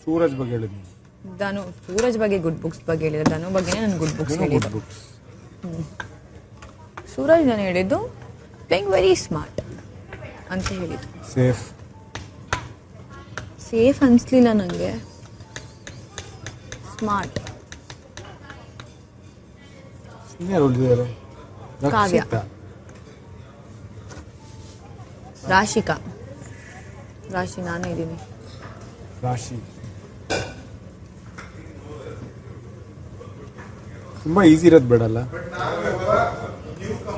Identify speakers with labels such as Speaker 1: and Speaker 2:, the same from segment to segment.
Speaker 1: ಸೂರಜ್ ಬಗ್ಗೆ ಹೇಳಿದ್ನಿ.
Speaker 2: ಧನು ಸೂರಜ್ ಬಗ್ಗೆ good books ಬಗ್ಗೆ ಹೇಳಿದ್ರೆ, ಧನು ಬಗ್ಗೆನೇ ನಾನು ಗುಡ್ ಬುಕ್ಸ್ ಹೇಳಿದ್ದು. ಸೂರಜ್ ನಾನು ಹೇಳಿದ್ದು ಪ್ಲೇಯಿಂಗ್ ವೆರಿ ಸ್ಮಾರ್ಟ್ ಅಂತ ಹೇಳಿದ್ದು. ಸೇಫ್ ಅನಿಸ್ಲಿಲ್ಲ ನನಗೆ, ಸ್ಮಾರ್ಟ್. ಕಾವ್ಯ, ರಾಶಿಕಾ, ರಾಶಿ ನಾನೇ ಇದ್ದೀನಿ.
Speaker 1: ರಾಶಿ ತುಂಬಾ ಈಸಿ ಇರೋದು ಬೇಡಲ್ಲ.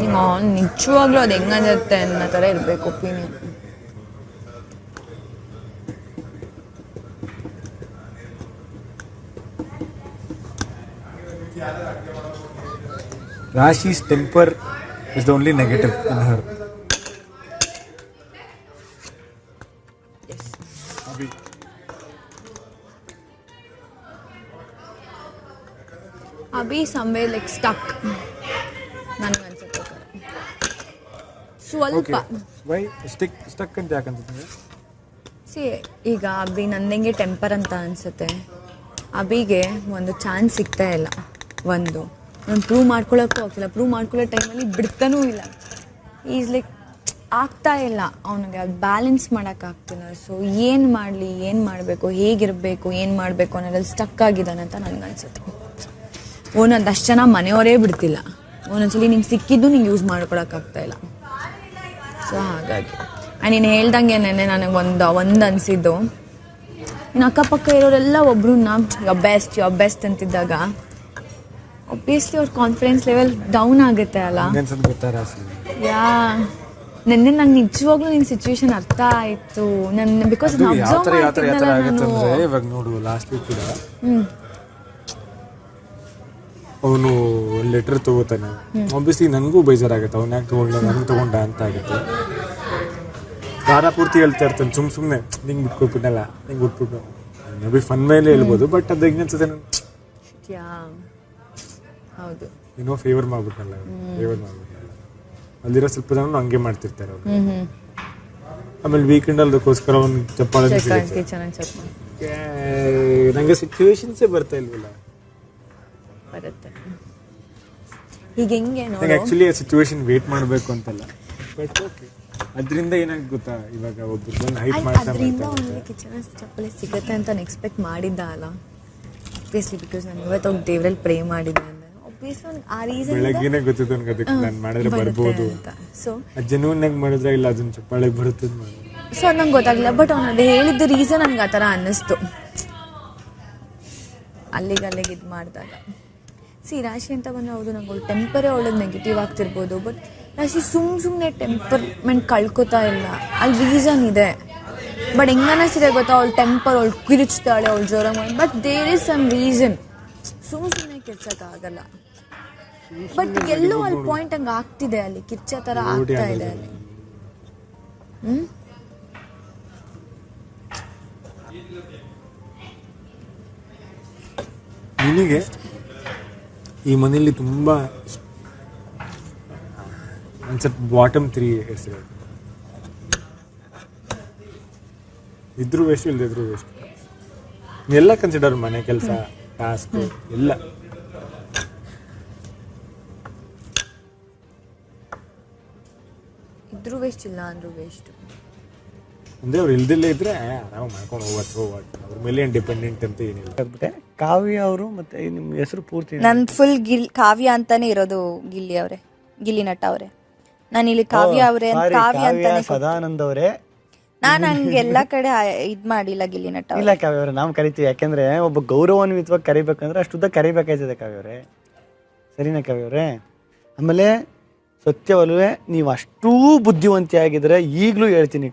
Speaker 2: ನಿಮ್ಮ ನಿಜವಾಗ್ಲೂ ಅದು ಹೆಂಗಂದಿರುತ್ತೆ ಅನ್ನೋ ಥರ ಇರಬೇಕು opinion.
Speaker 1: Rashi's temper is the only negative in her.
Speaker 2: Yes.
Speaker 1: Abhi.
Speaker 2: Abhi somewhere like stuck. ನನಗೆ ಅನ್ಸುತ್ತೆ ಸ್ವಲ್ಪ.
Speaker 1: Okay. Why stuck ಅಂತ ಯಾಕೆ ಅನ್ಸುತ್ತೆ?
Speaker 2: ಈಗ ಅಭಿ ನಂದಂಗೆ ಟೆಂಪರ್ ಅಂತ ಅನ್ಸುತ್ತೆ. ಅಭಿಗೆ ಒಂದು ಚಾನ್ಸ್ ಸಿಗ್ತಾ ಇಲ್ಲ. ಒಂದು ನಾನು ಪ್ರೂವ್ ಮಾಡ್ಕೊಳ್ಳೋಕ್ಕೂ ಆಗ್ತಿಲ್ಲ. ಪ್ರೂವ್ ಮಾಡ್ಕೊಳ್ಳೋ ಟೈಮಲ್ಲಿ ಬಿಡ್ತಾನೂ ಇಲ್ಲ. ಈಸ್ ಲೈಕ್ ಆಗ್ತಾ ಇಲ್ಲ ಅವನಿಗೆ, ಅದು ಬ್ಯಾಲೆನ್ಸ್ ಮಾಡೋಕ್ಕಾಗ್ತಿಲ್ಲ. ಸೊ ಏನು ಮಾಡಲಿ, ಏನು ಮಾಡಬೇಕು, ಹೇಗಿರಬೇಕು, ಏನು ಮಾಡಬೇಕು ಅನ್ನೋದ್ರಲ್ಲಿ ಸ್ಟಕ್ ಆಗಿದ್ದಾನೆ ಅಂತ ನನಗನ್ಸುತ್ತೆ. ಒಂದಷ್ಟು ಜನ ಮನೆಯವರೇ ಬಿಡ್ತಿಲ್ಲ. ಒಂದೊಂದ್ಸಲಿ ನಿಂಗೆ ಸಿಕ್ಕಿದ್ದು ನಿಂಗೆ ಯೂಸ್ ಮಾಡ್ಕೊಳಕ್ಕಾಗ್ತಾಯಿಲ್ಲ. ಸೊ ಹಾಗಾಗಿ ನೀನು ಹೇಳ್ದಂಗೆ ನೆನ್ನೆ ನನಗೆ ಒಂದು ಅನಿಸಿದ್ದು, ಇನ್ನು ಅಕ್ಕಪಕ್ಕ ಇರೋರೆಲ್ಲ ಒಬ್ರನ್ನ ಯೋ ಬೆಸ್ಟ್ ಅಂತಿದ್ದಾಗ ಒಬ್ವಿಯಸ್ಲಿ ಅವ್ರ ಕಾನ್ಫಿಡೆನ್ಸ್ ಲೆವೆಲ್ ಡೌನ್ ಆಗುತ್ತೆ ಅಲ್ಲ. ನೆನ್ನೆ ನಂಗೆ ನಿಜವಾಗ್ಲೂ ನಿನ್ನ ಸಿಚುವೇಶನ್ ಅರ್ಥ ಆಯಿತು. ನನ್ನ ಬಿಕಾಸ್
Speaker 1: ಇವಾಗ ನೋಡು, ಲಾಸ್ಟ್ ವೀಕ್ ಕೂಡ ಅವನು ಲೆಟರ್ ತಗೋತಾನೆ. ಆಬ್ವಿಯಸ್ಲಿ ನನಗೂ ಬೇಜಾರಾಗುತ್ತೆ, ಅವ್ನು ಯಾಕೆ ತಗೊಂಡ, ನನಗೆ ತಗೊಂಡ ಅಂತ ಆಗುತ್ತೆ. ವಾರ ಪೂರ್ತಿ ಹೇಳ್ತಾ ಇರ್ತಾನೆ ಸುಮ್ಮನೆ ನಿಂಗೆ ಬಿಟ್ಕೊಟ್ಬಿಟ್ಟಲ್ಲ, ನಿಂಗೆ ಬಿಟ್ಬಿಟ್ಟು ಮೇ ಬಿ ಫನ್ ಮೇಲೆ ಹೇಳ್ಬೋದು. ಬಟ್ ಅದು ಹೆಂಗೆ ಅನ್ಸುತ್ತೆ,
Speaker 2: ಹೌದು
Speaker 1: ಏನೋ ಫೇವರ್ ಮಾಡ್ಬಿಟ್ನಲ್ಲ, ಅಲ್ಲಿರೋ ಸ್ವಲ್ಪ ಜನ ಹಂಗೆ ಮಾಡ್ತಿರ್ತಾರೆ ಅವ್ರು. ಆಮೇಲೆ ವೀಕೆಂಡ್ ಅದಕ್ಕೋಸ್ಕರ ಒಂದು ಚಪ್ಪಾಳೆ ನಂಗೆ ಸಿಚುವೇಶನ್ಸೇ ಬರ್ತಾ ಇಲ್ವಲ್ಲ.
Speaker 2: ಬರುತ್ತೆ ಈಗ ಹೆಂಗೆ
Speaker 1: ಆಕ್ಚುಲಿ ಆ ಸಿಚುವೇಶನ್ ವೇಟ್ ಮಾಡಬೇಕು ಅಂತಲ್ಲ, ಬಟ್ ಓಕೆ. ಅದರಿಂದ ಏನಾಗ ಗೊತ್ತಾ, ಇವಾಗ ಒಬ್ಬರು ಬಂದು ಹೈಟ್ ಮಾಡ್ತಾ
Speaker 2: ಕಿಚನ್ ಚಪ್ಪಲಿ ಸಿಗುತ್ತೆ ಅಂತ ನಾನು ಎಕ್ಸ್ಪೆಕ್ಟ್ ಮಾಡಿದ್ದ ಅಲ್ಲ. ಆಬ್ವಿಯಸ್ಲಿ ಬಿಕಾಸ್ ನಾನು ಇವತ್ತು ದೇವರಲ್ಲಿ ಪ್ರೇ ಮಾಡಿದ್ದೆ ಅಂದ್ರೆ ಆಬ್ವಿಯಸ್ಲಿ ನನಗೆ ಆ ರೀಸನ್
Speaker 1: ಬೆಳಗ್ಗೆನೇ ಗೊತ್ತಿತ್ತು ನನಗೆ ಅದಕ್ಕೆ ನಾನು ಮಾಡಿದ್ರೆ ಬರ್ಬೋದು ಅಂತ. ಸೊ ಜೆನ್ಯೂನ್ ಆಗಿ ಮಾಡಿದ್ರೆ ಇಲ್ಲ ಅದನ್ನ ಚಪ್ಪಾಳೆಗೆ ಬರುತ್ತೆ.
Speaker 2: ಸೊ ಅದು ನಂಗೆ ಗೊತ್ತಾಗಲಿಲ್ಲ. ಬಟ್ ಅವ್ನು ಅದು ಹೇಳಿದ್ದ ರೀಸನ್ ನನಗೆ ಆ ಥರ ಅನ್ನಿಸ್ತು ಅಲ್ಲಿಗೆ ಇದು ಮಾಡಿದಾಗ. ರಾಶಿ ಅಂತ ಬಂದರೆ ಹೌದು, ನಂಗೆ ಅವಳು ಟೆಂಪರೇ ಅವಳಿಗೆ ನೆಗೆಟಿವ್ ಆಗ್ತಿರ್ಬೋದು. ಬಟ್ ರಾಶಿ ಸುಮ್ಮನೆ ಟೆಂಪರ್ಮೆಂಟ್ ಕಳ್ಕೊತಾ ಇಲ್ಲ, ಅಲ್ಲಿ ರೀಸನ್ ಇದೆ. ಬಟ್ ಹೆಂಗನ್ನಿಸ್ತಿದೆ ಗೊತ್ತಾ, ಅವಳು ಟೆಂಪರ್, ಅವಳು ಕಿರಿಚ್ತಾಳೆ, ಅವಳು ಜ್ವರ ಮಾಡಿ. But there is some reason. ಸುಮ್ಮನೆ ಕಿರ್ಚಕ್ಕಾಗಲ್ಲ. ಬಟ್ ಎಲ್ಲೋ ಅಲ್ಲಿ ಪಾಯಿಂಟ್ ಹಂಗೆ ಆಗ್ತಿದೆ, ಅಲ್ಲಿ ಕಿರ್ಚೋ ಥರ ಆಗ್ತಾ ಇದೆ ಅಲ್ಲಿ.
Speaker 1: ನಿನಗೆ ಈ ಮನೆಯಲ್ಲಿ ತುಂಬ ಅನ್ಸತ್ ಬಾಟಮ್ 3 ಹೆಸರು ಇದ್ರೂ ವೇಸ್ಟ್, ಇಲ್ಲದಿದ್ರು ವೇಸ್ಟ್. ಎಲ್ಲ ಕನ್ಸಿಡರ್, ಮನೆ ಕೆಲಸ, ಟಾಸ್ಕ್ ಎಲ್ಲ.
Speaker 2: ಇದ್ರೂ ವೇಸ್ಟ್, ಇಲ್ಲ ಅಂದ್ರೂ ವೇಸ್ಟ್.
Speaker 1: ಅಂದರೆ ಅವ್ರು ಇಲ್ದಿಲ್ಲೇ ಇದ್ರೆ ಆರಾಮ ಮಾಡ್ಕೊಂಡು ಹೋಗ್ಬೋದು. ಅವ್ರ ಮೇಲೆ ಏನು ಡಿಪೆಂಡೆಂಟ್ ಅಂತ ಏನಿಲ್ಲ.
Speaker 3: ಕಾವ್ಯ ಅವರು ಮತ್ತೆ ನಿಮ್ಮ ಹೆಸರು ಪೂರ್ತಿ?
Speaker 4: ನನ್ನ ಫುಲ್ ಕಾವ್ಯ ಅಂತಾನೆ ಇರೋದು. ಗಿಲ್ಲಿ ಅವರೇ, ಗಿಲ್ಲಿ ನಟ ಅವರೇ. ನಾನು ಇಲ್ಲಿ ಕಾವ್ಯ ಅವರೇ, ಕಾವ್ಯ ಅಂತಾನೆ.
Speaker 3: ಸದಾನಂದ್ ಅವರೇ.
Speaker 4: ನಾನು ಹಂಗೆ ಎಲ್ಲ ಕಡೆ ಇದ್ ಮಾಡಿಲ್ಲ ಗಿಲ್ಲಿ ನಟ.
Speaker 3: ಇಲ್ಲ ಕಾವ್ಯ ಅವರೇ, ನಾವು ಕರಿತೀವಿ. ಯಾಕೆಂದ್ರೆ ಒಬ್ಬ ಗೌರವಾನ್ವಿತವಾಗಿ ಕರಿಬೇಕಂದ್ರೆ ಅಷ್ಟುದ್ದ ಕರಿಬೇಕಾಯ್ತದೆ ಕಾವ್ಯ ಅವರೇ. ಸರಿನಾ ಕಾವ್ಯ ಅವರೇ? ಆಮೇಲೆ ಸತ್ಯವಲ್ವೇ, ನೀವು ಅಷ್ಟೂ ಬುದ್ಧಿವಂತಿಯಾಗಿದ್ರೆ ಈಗಲೂ ಹೇಳ್ತೀನಿ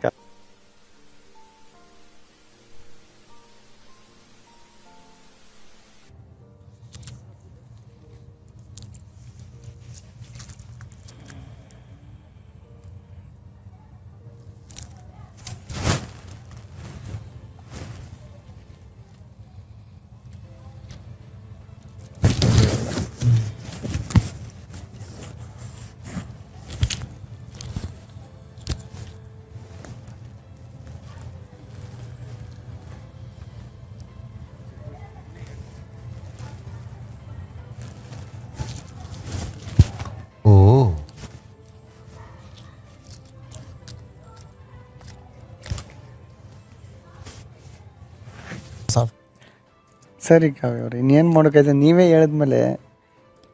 Speaker 3: ಸರಿ ಕಾವ್ಯ ಅವ್ರೆ ಇನ್ನೇನು ಮಾಡೋಕೈತೆ ನೀವೇ ಹೇಳಿದ್ಮೇಲೆ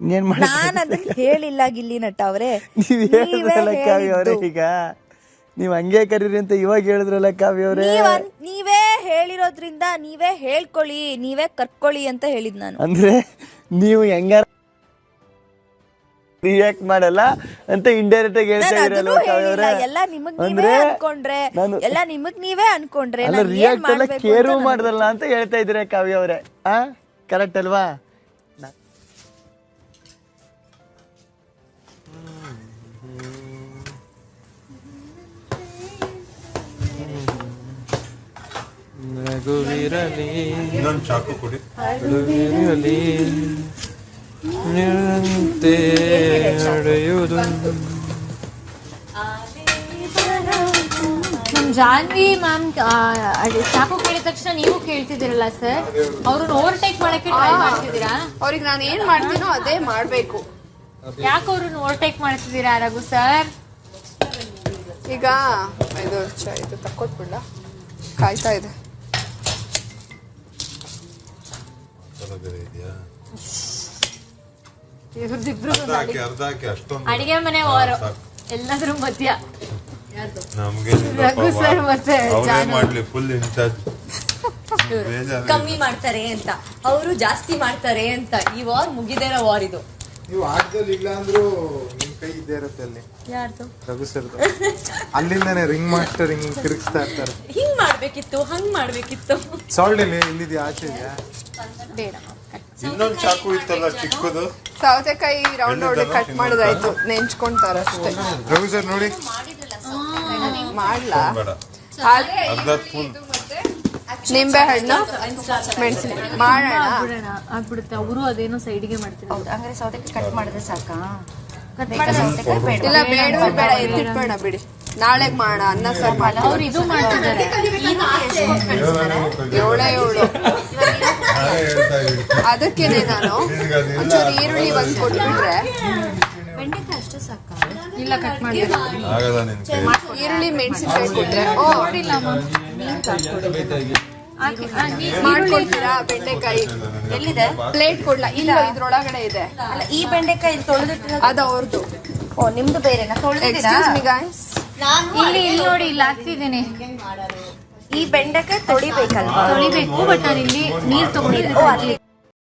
Speaker 3: ಇನ್ನೇನು ಮಾಡಿ
Speaker 4: ನಾನು ಅದನ್ನ ಹೇಳಿಲ್ಲ ಗಿಲ್ಲಿ ನಟ ಅವರೇ.
Speaker 3: ನೀವು ಹೇಳಿದ್ರಲ್ಲ ಕಾವ್ಯ ಅವರೇ, ಈಗ ನೀವು ಹಂಗೆ ಕರೀರಿ ಅಂತ ಇವಾಗ ಹೇಳಿದ್ರಲ್ಲ ಕಾವ್ಯ ಅವರೇ.
Speaker 4: ನೀವೇ ಹೇಳಿರೋದ್ರಿಂದ ನೀವೇ ಹೇಳ್ಕೊಳ್ಳಿ, ನೀವೇ ಕರ್ಕೊಳ್ಳಿ ಅಂತ ಹೇಳಿದ್ ನಾನು.
Speaker 3: ಅಂದ್ರೆ ನೀವು ಹೆಂಗಾರ ರಿಯಾಕ್ಟ್ ಮಾಡಲ್ಲ ಅಂತ ಇಂಡೈರೆಕ್ಟ್ ಆಗಿ ಹೇಳ್ತಾ ಇರಲ್ಲ ಕಾವ್ಯ ಅವರೇ.
Speaker 4: ಎಲ್ಲ ನಿಮಗ್ ನೀವೇ ಅನ್ಕೊಂಡ್ರೆ, ಎಲ್ಲ ನಿಮಗ್ ನೀವೇ ಅನ್ಕೊಂಡ್ರೆ
Speaker 3: ಅಲ್ಲ ರಿಯಾಕ್ಟ್ ಎಲ್ಲ ಕೇರು ಮಾಡ್ದಲ್ಲ ಅಂತ ಹೇಳ್ತಾ ಇದ್ರೆ ಕಾವ್ಯ ಅವರೇ. ಕರೆಕ್ಟ್ ಅಲ್ವಾ?
Speaker 5: ಇನ್ನೊಂದು ಚಾಕು ಕೊಡಿ.
Speaker 6: ನಮ್ ಜಾನ್ವಿ ಮ್ಯಾಮ್ ಚಾಕು ಕೇಳಿದ ತಕ್ಷಣ ನೀವು ಕೇಳ್ತಿದ್ದೀರಲ್ಲ ಸರ್, ಅವ್ರನ್ನ ಓವರ್ಟೇಕ್ ಮಾಡಕ್ಕೆ ಟ್ರೈ ಮಾಡ್ತಿದ್ದೀರಾ?
Speaker 7: ಅವ್ರಿಗೆ ನಾನು ಏನ್ ಮಾಡ್ತೀನೋ ಅದೇ ಮಾಡ್ಬೇಕು.
Speaker 6: ಯಾಕೆ ಅವ್ರನ್ನ ಓವರ್ಟೇಕ್ ಮಾಡ್ತಿದ್ದೀರಾ ರಘು ಸರ್?
Speaker 7: ಈಗ ಇದು ತಕ್ಕೊಟ್ಬಿಡ್ಲ, ಕಾಯ್ತಾ ಇದೆ.
Speaker 6: ಇವ್ರದಿಬ್ರು
Speaker 5: ಅರ್ಧ ಹಾಕಿ ಅಷ್ಟೊಂದು
Speaker 6: ಅಡಿಗೆ ಮನೆ ವಾರು ಎಲ್ಲಾದ್ರೂ ಮಧ್ಯ
Speaker 5: ನಮ್ಗೆ
Speaker 6: ರಘು ಸರ್ ಮತ್ತೆ
Speaker 5: ಅವರೇ ಮಾಡ್ಲಿ ಫುಲ್ ಇನ್ಚಾರ್ಜ್.
Speaker 8: ಕಮ್ಮಿ ಮಾಡ್ತಾರೆ ಅಂತ, ಅವರು ಜಾಸ್ತಿ ಮಾಡ್ತಾರೆ ಅಂತ. ಈ ವಾರ್ ಮುಗಿದೇರೋ ವಾರ್ ಇದು.
Speaker 9: ನೀವು ಆಟದಲ್ಲಿ ಇಲ್ಲ ಅಂದ್ರೂ ನಿಮ್ ಕೈ ಇದ್ದೇ ಇರುತ್ತೆ ಅಲ್ಲಿ.
Speaker 8: ಯಾರ್ದು?
Speaker 9: ರಘು ಸರ್ದು. ಅಲ್ಲಿಂದಾನೆ ರಿಂಗ್ ಮಾಸ್ಟರ್ ಹಿಂಗ್ ತಿರುಗಿಸ್ತಾ ಇರ್ತಾರೆ.
Speaker 8: ಹಿಂಗ್ ಮಾಡ್ಬೇಕಿತ್ತು, ಹಂಗ್ ಮಾಡ್ಬೇಕಿತ್ತು.
Speaker 9: ಸಾಲ್ಟ್ ಇಲ್ಲಿದ್ಯಾ, ಆಚೆ ಇದೆಯಾ?
Speaker 7: ಬೇಡ.
Speaker 5: ಇನ್ನೊಂದು ಚಾಕು ಇತ್ತಲ್ಲ ಚಿಕ್ಕದು,
Speaker 7: ಸೌತೆಕಾಯಿ ರೌಂಡ್ ರೌಂಡ್ ಕಟ್ ಮಾಡಿದಾಯ್ತು, ನೆಂಚ್ಕೊಂತಾರ ಅಷ್ಟೇ.
Speaker 9: ರಘು ಸರ್ ನೋಡಿ
Speaker 7: ಮಾಡ್ಲಾ?
Speaker 5: ಬೇಡ ಅರ್ಧ ಸ್ಪೂನ್
Speaker 7: ನಿಂಬೆ ಹಣ್ಣು, ಮೆಣಸಿನ ಮಾಡೋಣ.
Speaker 6: ಆಗ್ಬಿಡುತ್ತೆ. ಅವರು ಅದೇನೋ ಸೈಡ್ಗೆ ಮಾಡ್ತಿದ್ರು.
Speaker 8: ಹಂಗಾರೆ ಸೌತೆಕಾಯಿ ಕಟ್ ಮಾಡಿದ್ರೆ ಸಾಕಾ?
Speaker 7: ಇಲ್ಲ ಬೇಡವೇ ಬೇಡ, ಎತ್ತಿಟ್ಬೇಡ ಬಿಡಿ, ನಾಳೆಗ್ ಮಾಡೋಣ. ಅನ್ನ ಸಾರು ಮಾಡಿ.
Speaker 6: ಅವ್ರು ಇದು ಮಾಡ್ತಿದ್ದಾರೆ.
Speaker 7: 7 ಅದಕ್ಕೇನೆ ನಾನು ಒಂಚೂರು ಈರುಳ್ಳಿ ಒಂದ್ ಕೊಟ್ಬಿಟ್ರೆ.
Speaker 8: ಬೆಂಡೆಕಾಯಿ ಅಷ್ಟೇ ಸಾಕಾ?
Speaker 6: ಇಲ್ಲ ಕಟ್ ಮಾಡಿ
Speaker 5: ಆಗಲ್ಲ ನಿನ್ ಕೈ.
Speaker 7: ಈರುಳ್ಳಿ ಮೆಣಸಿನ್ಕಾಯಿ ಕೊಟ್ರೆ ಮಾಡ್ಕೊಡ್ತೀರಾ? ಬೆಂಡೆಕಾಯಿ
Speaker 8: ಎಲ್ಲಿದೆ?
Speaker 7: ಪ್ಲೇಟ್ ಕೊಡ್ಲಾ? ಇಲ್ಲ ಇದ್ರೊಳಗಡೆ ಇದೆ.
Speaker 8: ಅಲ್ಲ, ಈ ಬೆಂಡೆಕಾಯಿ ತೊಳೆದಿಟ್ಟಿರೋ
Speaker 7: ಅದು ಅವ್ರದ್ದು.
Speaker 8: ಓ, ನಿಮ್ದು ಬೇರೆನಾ?
Speaker 7: ಎಕ್ಸ್ಕ್ಯೂಸ್ ಮಿ ಗಾಯ್ಸ್,
Speaker 6: ಇಲ್ಲಿ ನೋಡಿ, ಇಲ್ಲಿ ಹಾಕ್ತಿದ್ದೀನಿ.
Speaker 8: ಈ ಬೆಂಡೆಕಾಯಿ ತೊಳಿಬೇಕಲ್ವಾ?
Speaker 6: ತೊಳಿಬೇಕು, ಬಟ್ ನಾನು ಇಲ್ಲಿ ನೀರ್ ತಗೊಂಡಿದ್ದೆ.